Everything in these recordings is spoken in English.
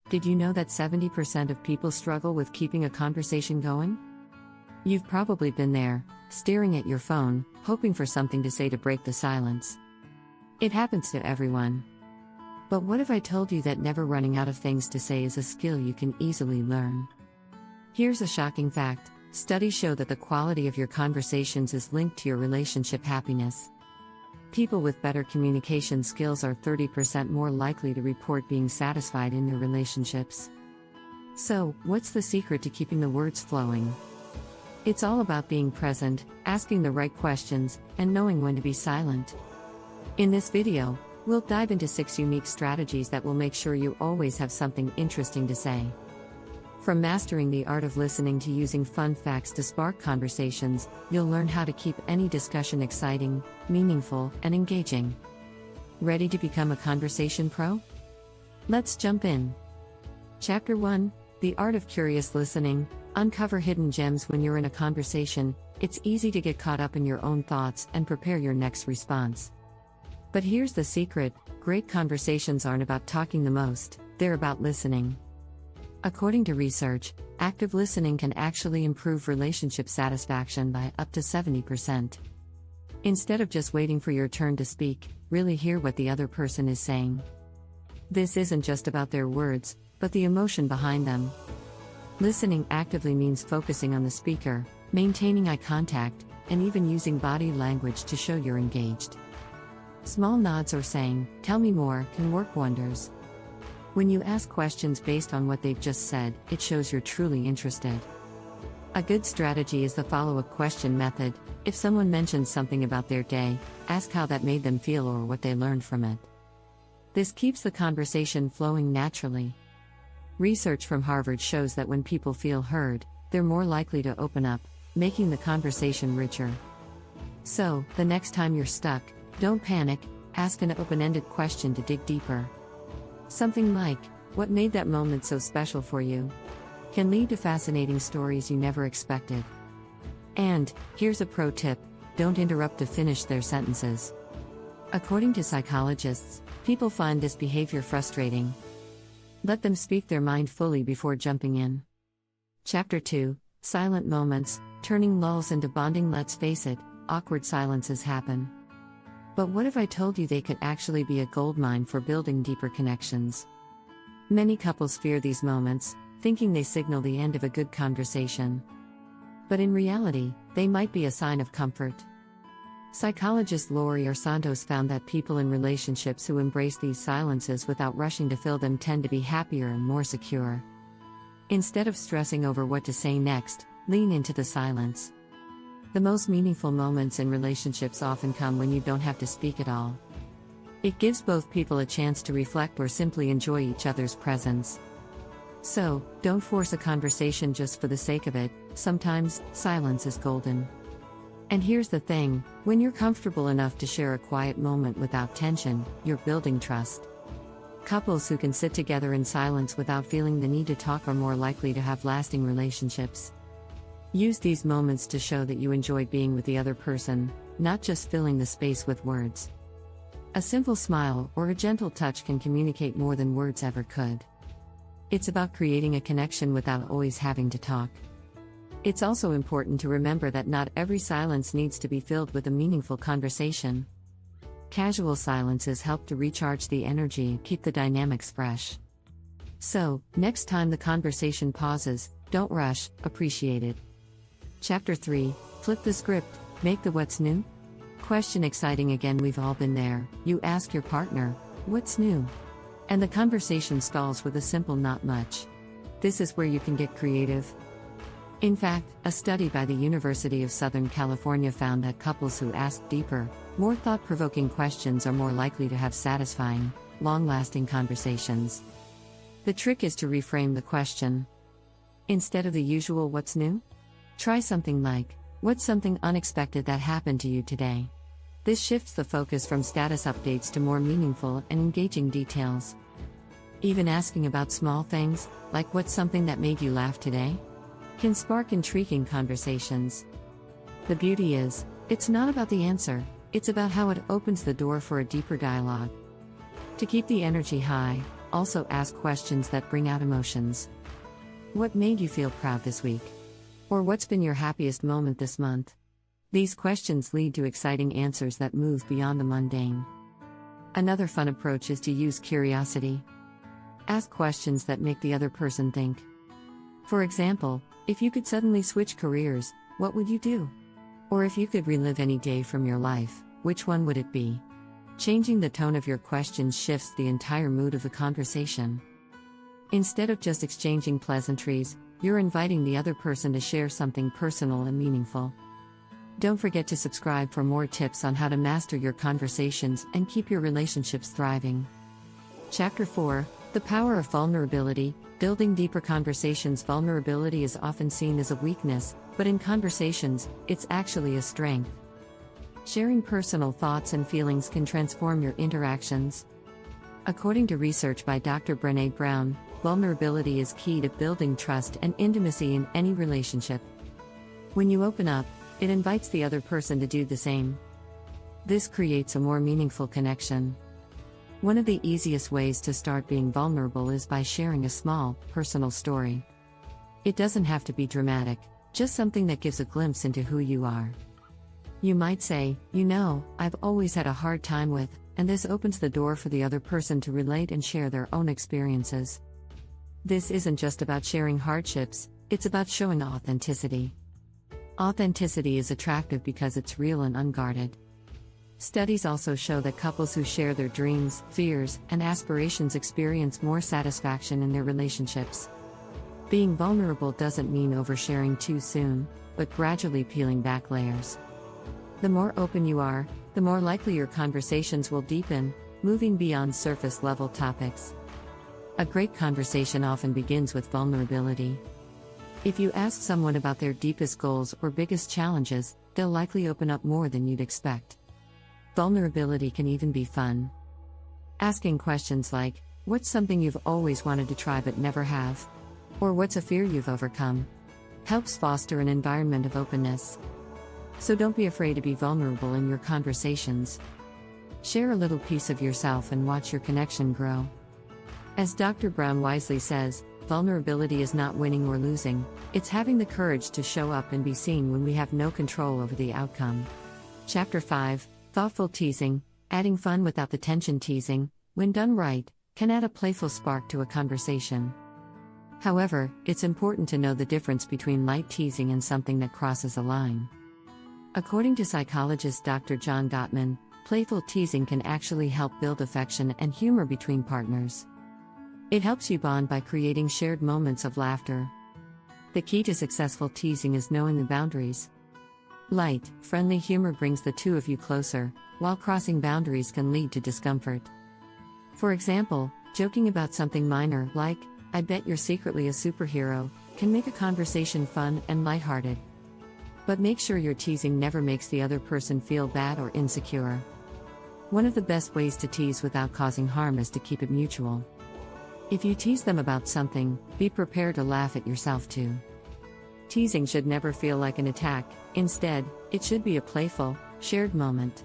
Did you know that 70% of people struggle with keeping a conversation going? You've probably been there, staring at your phone, hoping for something to say to break the silence. It happens to everyone. But what if I told you that never running out of things to say is a skill you can easily learn? Here's a shocking fact: studies show that the quality of your conversations is linked to your relationship happiness. People with better communication skills are 30% more likely to report being satisfied in their relationships. So, what's the secret to keeping the words flowing? It's all about being present, asking the right questions, and knowing when to be silent. In this video, we'll dive into 6 unique strategies that will make sure you always have something interesting to say. From mastering the art of listening to using fun facts to spark conversations, you'll learn how to keep any discussion exciting, meaningful, and engaging. Ready to become a conversation pro? Let's jump in. Chapter 1: The Art of Curious Listening. Uncover hidden gems when you're in a conversation. It's easy to get caught up in your own thoughts and prepare your next response. But here's the secret: great conversations aren't about talking the most, they're about listening. According to research, active listening can actually improve relationship satisfaction by up to 70%. Instead of just waiting for your turn to speak, really hear what the other person is saying. This isn't just about their words, but the emotion behind them. Listening actively means focusing on the speaker, maintaining eye contact, and even using body language to show you're engaged. Small nods or saying, "Tell me more," can work wonders. When you ask questions based on what they've just said, it shows you're truly interested. A good strategy is the follow-up question method. If someone mentions something about their day, ask how that made them feel or what they learned from it. This keeps the conversation flowing naturally. Research from Harvard shows that when people feel heard, they're more likely to open up, making the conversation richer. So, the next time you're stuck, don't panic, ask an open-ended question to dig deeper. Something like, "What made that moment so special for you?" can lead to fascinating stories you never expected. And, here's a pro tip: don't interrupt to finish their sentences. According to psychologists, people find this behavior frustrating. Let them speak their mind fully before jumping in. Chapter 2: Silent Moments, Turning Lulls into Bonding. Let's face it, awkward silences happen. But what if I told you they could actually be a goldmine for building deeper connections? Many couples fear these moments, thinking they signal the end of a good conversation. But in reality, they might be a sign of comfort. Psychologist Laurie R. Santos found that people in relationships who embrace these silences without rushing to fill them tend to be happier and more secure. Instead of stressing over what to say next, lean into the silence. The most meaningful moments in relationships often come when you don't have to speak at all. It gives both people a chance to reflect or simply enjoy each other's presence. So, don't force a conversation just for the sake of it. Sometimes, silence is golden. And here's the thing: when you're comfortable enough to share a quiet moment without tension, you're building trust. Couples who can sit together in silence without feeling the need to talk are more likely to have lasting relationships. Use these moments to show that you enjoy being with the other person, not just filling the space with words. A simple smile or a gentle touch can communicate more than words ever could. It's about creating a connection without always having to talk. It's also important to remember that not every silence needs to be filled with a meaningful conversation. Casual silences help to recharge the energy and keep the dynamics fresh. So, next time the conversation pauses, don't rush, appreciate it. Chapter 3: Flip the Script, Make the What's New? Question exciting again. We've all been there. You ask your partner, "What's new?" And the conversation stalls with a simple "not much." This is where you can get creative. In fact, a study by the University of Southern California found that couples who ask deeper, more thought-provoking questions are more likely to have satisfying, long-lasting conversations. The trick is to reframe the question. Instead of the usual "What's new?" try something like, "What's something unexpected that happened to you today?" This shifts the focus from status updates to more meaningful and engaging details. Even asking about small things, like "What's something that made you laugh today?" can spark intriguing conversations. The beauty is, it's not about the answer, it's about how it opens the door for a deeper dialogue. To keep the energy high, Also ask questions that bring out emotions. What made you feel proud this week? Or what's been your happiest moment this month? These questions lead to exciting answers that move beyond the mundane. Another fun approach is to use curiosity. Ask questions that make the other person think. For example, if you could suddenly switch careers, what would you do? Or if you could relive any day from your life, which one would it be? Changing the tone of your questions shifts the entire mood of the conversation. Instead of just exchanging pleasantries, you're inviting the other person to share something personal and meaningful. Don't forget to subscribe for more tips on how to master your conversations and keep your relationships thriving. Chapter 4: The Power of Vulnerability. Building deeper conversations. Vulnerability is often seen as a weakness, but in conversations, it's actually a strength. Sharing personal thoughts and feelings can transform your interactions. According to research by Dr. Brené Brown, vulnerability is key to building trust and intimacy in any relationship. When you open up, it invites the other person to do the same. This creates a more meaningful connection. One of the easiest ways to start being vulnerable is by sharing a small, personal story. It doesn't have to be dramatic, just something that gives a glimpse into who you are. You might say, I've always had a hard time with, and this opens the door for the other person to relate and share their own experiences. This isn't just about sharing hardships, it's about showing authenticity. Authenticity is attractive because it's real and unguarded. Studies also show that couples who share their dreams, fears, and aspirations experience more satisfaction in their relationships. Being vulnerable doesn't mean oversharing too soon, but gradually peeling back layers. The more open you are, the more likely your conversations will deepen, moving beyond surface-level topics. A great conversation often begins with vulnerability. If you ask someone about their deepest goals or biggest challenges, they'll likely open up more than you'd expect. Vulnerability can even be fun. Asking questions like, what's something you've always wanted to try but never have? Or what's a fear you've overcome? Helps foster an environment of openness. So don't be afraid to be vulnerable in your conversations. Share a little piece of yourself and watch your connection grow. As Dr. Brown wisely says, vulnerability is not winning or losing, it's having the courage to show up and be seen when we have no control over the outcome. Chapter 5: Thoughtful Teasing. Adding fun without the tension. Teasing, when done right, can add a playful spark to a conversation. However, it's important to know the difference between light teasing and something that crosses a line. According to psychologist Dr. John Gottman, playful teasing can actually help build affection and humor between partners. It helps you bond by creating shared moments of laughter. The key to successful teasing is knowing the boundaries. Light, friendly humor brings the two of you closer, while crossing boundaries can lead to discomfort. For example, joking about something minor, like, I bet you're secretly a superhero, can make a conversation fun and lighthearted. But make sure your teasing never makes the other person feel bad or insecure. One of the best ways to tease without causing harm is to keep it mutual. If you tease them about something, be prepared to laugh at yourself too. Teasing should never feel like an attack, instead, it should be a playful, shared moment.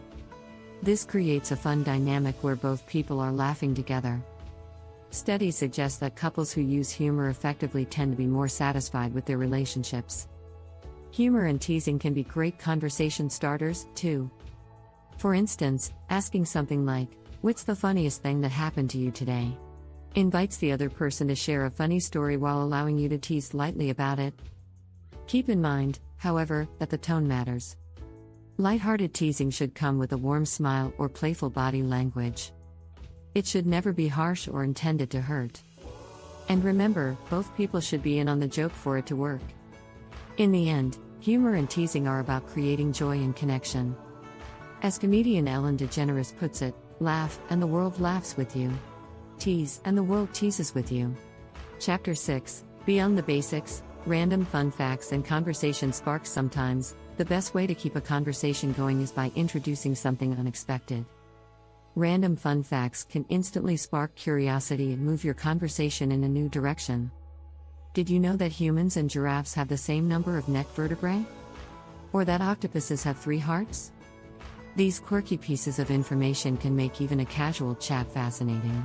This creates a fun dynamic where both people are laughing together. Studies suggest that couples who use humor effectively tend to be more satisfied with their relationships. Humor and teasing can be great conversation starters, too. For instance, asking something like, what's the funniest thing that happened to you today? Invites the other person to share a funny story while allowing you to tease lightly about it. Keep in mind, however, that the tone matters. Lighthearted teasing should come with a warm smile or playful body language. It should never be harsh or intended to hurt. And remember, both people should be in on the joke for it to work. In the end, humor and teasing are about creating joy and connection. As comedian Ellen DeGeneres puts it, laugh, and the world laughs with you. Tease, and the world teases with you. Chapter 6: Beyond the Basics. Random fun facts and conversation sparks. Sometimes, the best way to keep a conversation going is by introducing something unexpected. Random fun facts can instantly spark curiosity and move your conversation in a new direction. Did you know that humans and giraffes have the same number of neck vertebrae? Or that octopuses have 3 hearts? These quirky pieces of information can make even a casual chat fascinating.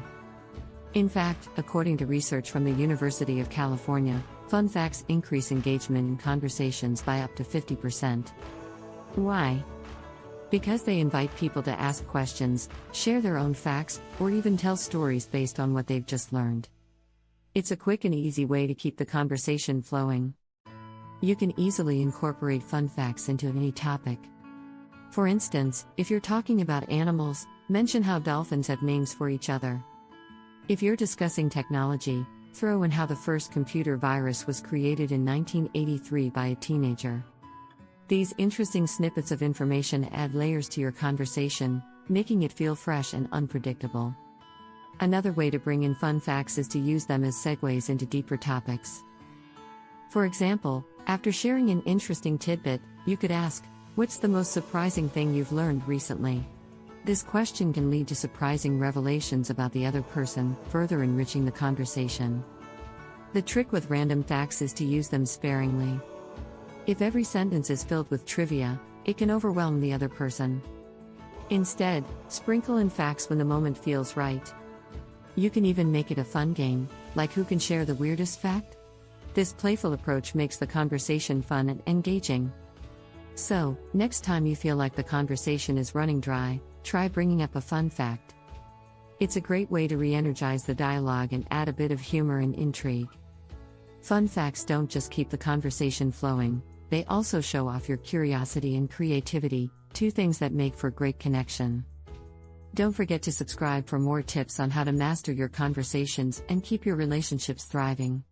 In fact, according to research from the University of California, fun facts increase engagement in conversations by up to 50%. Why? Because they invite people to ask questions, share their own facts, or even tell stories based on what they've just learned. It's a quick and easy way to keep the conversation flowing. You can easily incorporate fun facts into any topic. For instance, if you're talking about animals, mention how dolphins have names for each other. If you're discussing technology, throw in how the first computer virus was created in 1983 by a teenager. These interesting snippets of information add layers to your conversation, making it feel fresh and unpredictable. Another way to bring in fun facts is to use them as segues into deeper topics. For example, after sharing an interesting tidbit, you could ask, "What's the most surprising thing you've learned recently?" This question can lead to surprising revelations about the other person, further enriching the conversation. The trick with random facts is to use them sparingly. If every sentence is filled with trivia, it can overwhelm the other person. Instead, sprinkle in facts when the moment feels right. You can even make it a fun game, like who can share the weirdest fact? This playful approach makes the conversation fun and engaging. So, next time you feel like the conversation is running dry, try bringing up a fun fact. It's a great way to re-energize the dialogue and add a bit of humor and intrigue. Fun facts don't just keep the conversation flowing, they also show off your curiosity and creativity, two things that make for great connection. Don't forget to subscribe for more tips on how to master your conversations and keep your relationships thriving.